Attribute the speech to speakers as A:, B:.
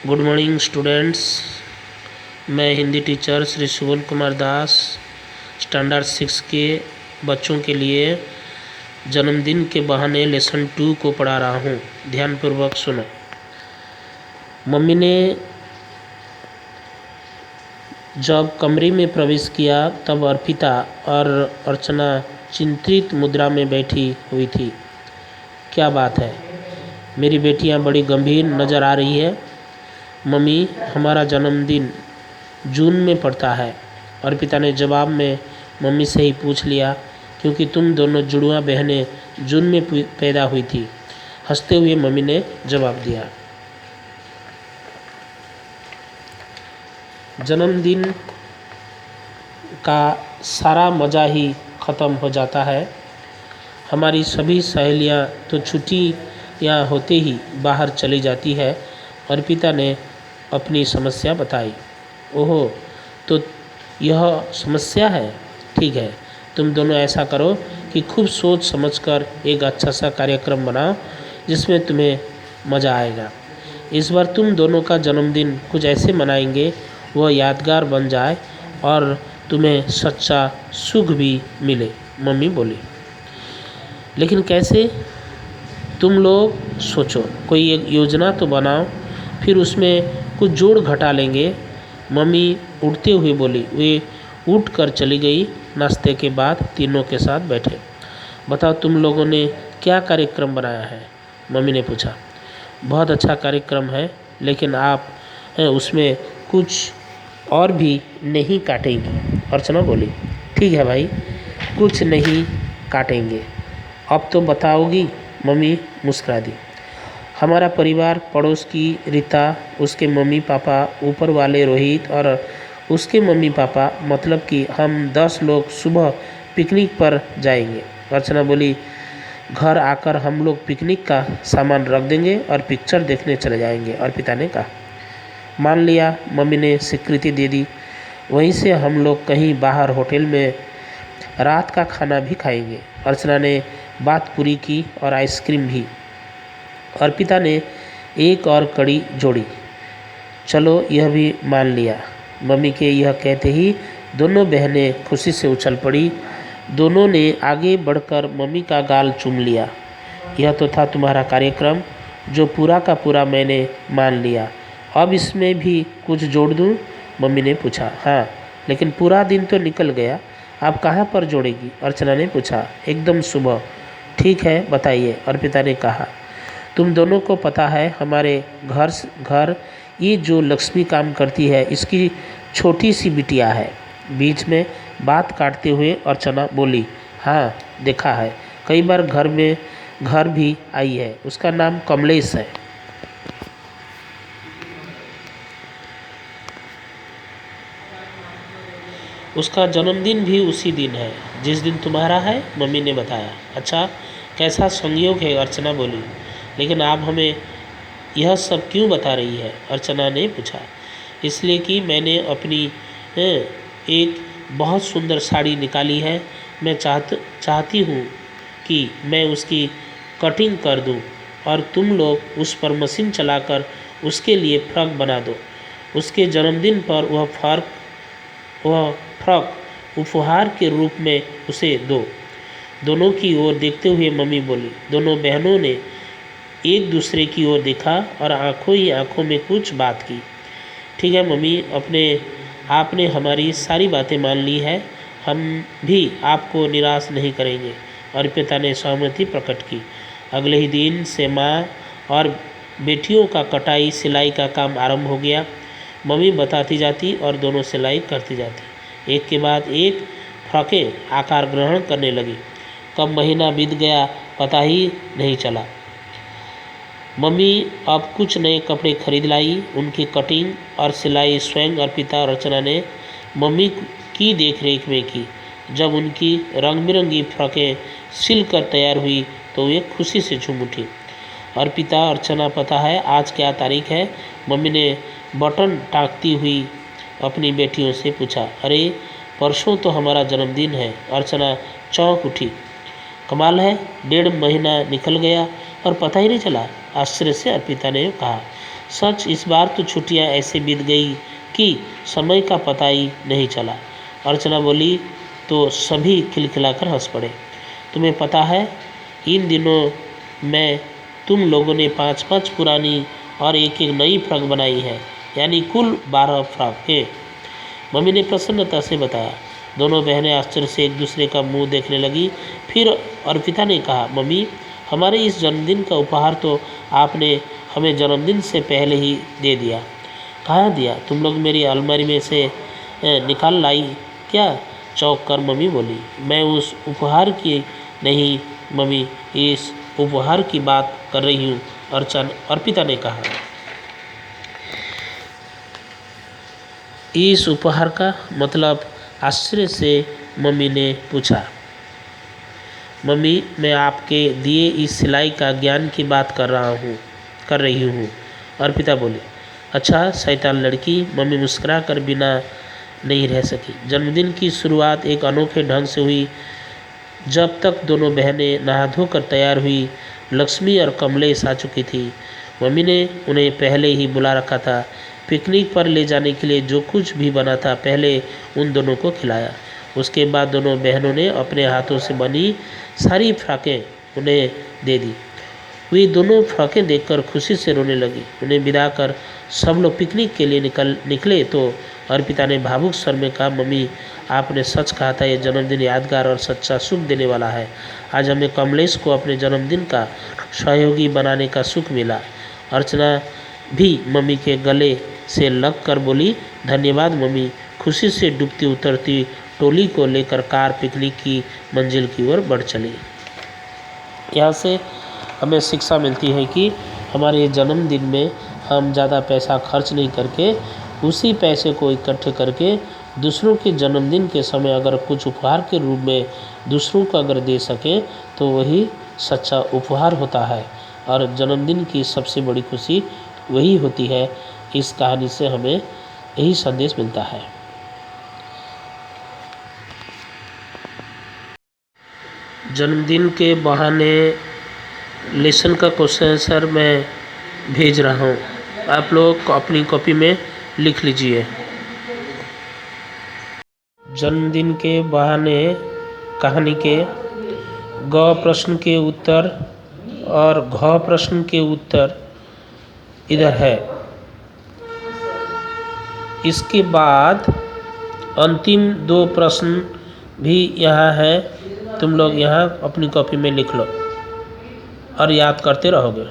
A: Good morning students. मैं Hindi teacher Shri Subol Kumar Das standard 6 के बच्चों के लिए जन्मदिन के बहाने लेसन 2 को पढ़ा रहा हूँ। ध्यानपूर्वक सुनो। मम्मी ने जब कमरे में प्रवेश किया तब अर्पिता और अर्चना चिंतित मुद्रा में बैठी हुई थी। क्या बात है? मेरी बेटियां बड़ी गंभीर नज़र आ रही है। मम्मी, हमारा जन्मदिन जून में पड़ता है। अर्पिता ने जवाब में मम्मी से ही पूछ लिया, क्योंकि तुम दोनों जुड़वा बहनें जून में पैदा हुई थी। हंसते हुए मम्मी ने जवाब दिया। जन्मदिन का सारा मज़ा ही ख़त्म हो जाता है। हमारी सभी सहेलियां तो छुट्टियां होते ही बाहर चली जाती है। अर्पिता ने अपनी समस्या बताई। ओहो, तो यह समस्या है। ठीक है, तुम दोनों ऐसा करो कि खूब सोच समझकर एक अच्छा सा कार्यक्रम बनाओ जिसमें तुम्हें मज़ा आएगा। इस बार तुम दोनों का जन्मदिन कुछ ऐसे मनाएंगे वह यादगार बन जाए और तुम्हें सच्चा सुख भी मिले। मम्मी बोली। लेकिन कैसे? तुम लोग सोचो, कोई एक योजना तो बनाओ, फिर उसमें कुछ जोड़ घटा लेंगे। मम्मी उठते हुए बोली। वे उठ कर चली गई। नाश्ते के बाद तीनों के साथ बैठे। बताओ, तुम लोगों ने क्या कार्यक्रम बनाया है? मम्मी ने पूछा। बहुत अच्छा कार्यक्रम है, लेकिन आप उसमें कुछ और भी नहीं काटेंगी? अर्चना बोली। ठीक है भाई, कुछ नहीं काटेंगे। अब तो बताओगी? मम्मी मुस्कुरा दी। हमारा परिवार, पड़ोस की रीता, उसके मम्मी पापा, ऊपर वाले रोहित और उसके मम्मी पापा, मतलब कि हम 10 लोग सुबह पिकनिक पर जाएंगे। अर्चना बोली। घर आकर हम लोग पिकनिक का सामान रख देंगे और पिक्चर देखने चले जाएंगे, अर्पिता ने कहा। मान लिया, मम्मी ने स्वीकृति दे दी। वहीं से हम लोग कहीं बाहर होटल में रात का खाना भी खाएंगे। अर्चना ने बात पूरी की और आइसक्रीम भी। अर्पिता ने एक और कड़ी जोड़ी। चलो, यह भी मान लिया। मम्मी के यह कहते ही दोनों बहनें खुशी से उछल पड़ी। दोनों ने आगे बढ़कर मम्मी का गाल चूम लिया। यह तो था तुम्हारा कार्यक्रम, जो पूरा का पूरा मैंने मान लिया। अब इसमें भी कुछ जोड़ दूं? मम्मी ने पूछा। हाँ, लेकिन पूरा दिन तो निकल गया, आप कहाँ पर जोड़ेगी? अर्चना ने पूछा। एकदम सुबह। ठीक है, बताइए, अर्पिता ने कहा। तुम दोनों को पता है, हमारे घर ये जो लक्ष्मी काम करती है, इसकी छोटी सी बिटिया है। बीच में बात काटते हुए अर्चना बोली। हाँ, देखा है, कई बार घर भी आई है। उसका नाम कमलेश है। उसका जन्मदिन भी उसी दिन है जिस दिन तुम्हारा है, मम्मी ने बताया। अच्छा, कैसा संयोग है? अर्चना बोली। लेकिन आप हमें यह सब क्यों बता रही है? अर्चना ने पूछा। इसलिए कि मैंने अपनी एक बहुत सुंदर साड़ी निकाली है। मैं चाहती हूँ कि मैं उसकी कटिंग कर दूँ और तुम लोग उस पर मशीन चलाकर उसके लिए फ्रॉक बना दो। उसके जन्मदिन पर वह फ्रॉक उपहार के रूप में उसे दो। दोनों की ओर देखते हुए मम्मी बोली। दोनों बहनों ने एक दूसरे की ओर देखा और आंखों ही आंखों में कुछ बात की। ठीक है मम्मी, आपने हमारी सारी बातें मान ली है। हम भी आपको निराश नहीं करेंगे। अर्पिता ने सहमति प्रकट की। अगले ही दिन से माँ और बेटियों का कटाई सिलाई का काम आरंभ हो गया। मम्मी बताती जाती और दोनों सिलाई करती जाती। एक के बाद एक फ्रॉकें आकार ग्रहण करने लगी। कब महीना बीत गया पता ही नहीं चला। मम्मी अब कुछ नए कपड़े खरीद लाई। उनकी कटिंग और सिलाई स्वयं अर्पिता और रचना ने मम्मी की देखरेख में की। जब उनकी रंग बिरंगी फ्रॉकें सिल कर तैयार हुई तो वे खुशी से झूम उठी। अर्पिता, अर्चना, पता है आज क्या तारीख है? मम्मी ने बटन टाँगती हुई अपनी बेटियों से पूछा। अरे, परसों तो हमारा जन्मदिन है। अर्चना चौंक उठी। कमाल है, 1.5 महीना निकल गया और पता ही नहीं चला, आश्चर्य से अर्पिता ने कहा। सच इस बार तो छुट्टियां ऐसे बीत गई कि समय का पता ही नहीं चला। अर्चना बोली तो सभी खिलखिलाकर हंस पड़े। तुम्हें पता है, इन दिनों मैं तुम लोगों ने 5-5 पुरानी और एक एक नई फ्रॉक बनाई है, यानी कुल 12 फ्रॉकें। मम्मी ने प्रसन्नता से बताया। दोनों बहनें आश्चर्य से एक दूसरे का मुंह देखने लगी। फिर अर्पिता ने कहा, मम्मी, हमारे इस जन्मदिन का उपहार तो आपने हमें जन्मदिन से पहले ही दे दिया। कहाँ दिया? तुम लोग मेरी अलमारी में से निकाल लाई क्या? चौंक कर मम्मी बोली। मैं उस उपहार की नहीं मम्मी, इस उपहार की बात कर रही हूँ, अर्पिता ने कहा। इस उपहार का मतलब? आश्चर्य से मम्मी ने पूछा। मम्मी, मैं आपके दिए इस सिलाई का ज्ञान की बात कर रही हूँ, अर्पिता बोली। अच्छा शैतान लड़की, मम्मी मुस्कुरा कर बिना नहीं रह सकी। जन्मदिन की शुरुआत एक अनोखे ढंग से हुई। जब तक दोनों बहनें नहा धोकर तैयार हुई, लक्ष्मी और कमलेश आ चुकी थी। मम्मी ने उन्हें पहले ही बुला रखा था। पिकनिक पर ले जाने के लिए जो कुछ भी बना था पहले उन दोनों को खिलाया। उसके बाद दोनों बहनों ने अपने हाथों से बनी सारी फ्रॉकें उन्हें दे दी। वे दोनों फ्रॉकें देखकर खुशी से रोने लगी। उन्हें विदा कर सब लोग पिकनिक के लिए निकले तो अर्पिता ने भावुक स्वर में कहा, मम्मी, आपने सच कहा था, यह जन्मदिन यादगार और सच्चा सुख देने वाला है। आज हमें कमलेश को अपने जन्मदिन का सहयोगी बनाने का सुख मिला। अर्चना भी मम्मी के गले से लग कर बोली, धन्यवाद मम्मी। खुशी से डूबती उतरती टोली को लेकर कार पिकनिक की मंजिल की ओर बढ़ चली। यहाँ से हमें शिक्षा मिलती है कि हमारे जन्मदिन में हम ज़्यादा पैसा खर्च नहीं करके उसी पैसे को इकट्ठे करके दूसरों के जन्मदिन के समय अगर कुछ उपहार के रूप में दूसरों को अगर दे सकें तो वही सच्चा उपहार होता है। और जन्मदिन की सबसे बड़ी खुशी वही होती है। इस कहानी से हमें यही संदेश मिलता है। जन्मदिन के बहाने लेसन का क्वेश्चन आंसर मैं भेज रहा हूँ, आप लोग अपनी कॉपी में लिख लीजिए। जन्मदिन के बहाने कहानी के ग प्रश्न के उत्तर और घ प्रश्न के उत्तर इधर है। इसके बाद अंतिम 2 प्रश्न भी यहाँ है, तुम लोग यहाँ अपनी कॉपी में लिख लो और याद करते रहोगे।